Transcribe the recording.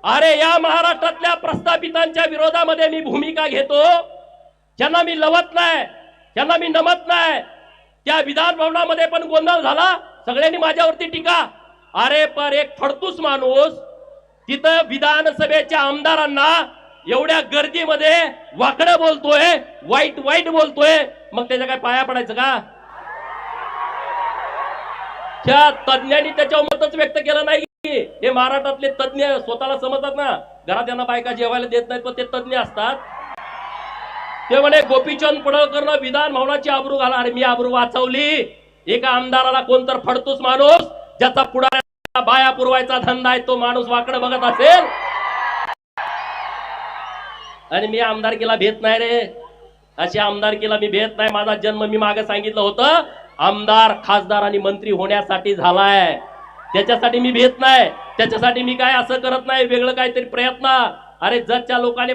अरे या महाराष्ट्रातल्या प्रस्थापितांच्या विरोधामध्ये मी भूमिका घेतो, ज्यांना मी लवत नाही, ज्यांना मी नमत नाही. त्या विधान भवनामध्ये पण गोंधळ झाला, सगळ्यांनी माझ्यावरती टीका. अरे पर एक फडतूस माणूस तिथं विधानसभेच्या आमदारांना एवढ्या गर्दीमध्ये वाकडं बोलतोय, वाईट वाईट बोलतोय, मग त्याच्या काय पाया पडायचं का? त्या तज्ञांनी त्याच्यावर मतच व्यक्त केलं नाही. हे महाराष्ट्रातले तज्ञ स्वतःला समजतात ना, घरात त्यांना बायका जेवायला देत नाहीत, पण ते तज्ञ असतात. ते म्हणे गोपीचंद पडळकरनं विधान भवनाची आबरू घाला. अरे मी आबरू वाचवली? एका आमदाराला कोणतर फडतूस माणूस ज्याचा पुढाऱ्याला बाया पुरवायचा धंदा आहे तो माणूस वाकडं बघत असेल, आणि मी आमदारकीला भेट नाही रे, अशी आमदारकीला मी भेट नाही. माझा जन्म मी मागे सांगितलं होतं आमदार खासदार आणि मंत्री होण्यासाठी झालाय, त्याच्यासाठी मी भेट नाही. त्याच्यासाठी मी काय असं करत नाही वेगळं काहीतरी प्रयत्न. अरे जगच्या लोकांनी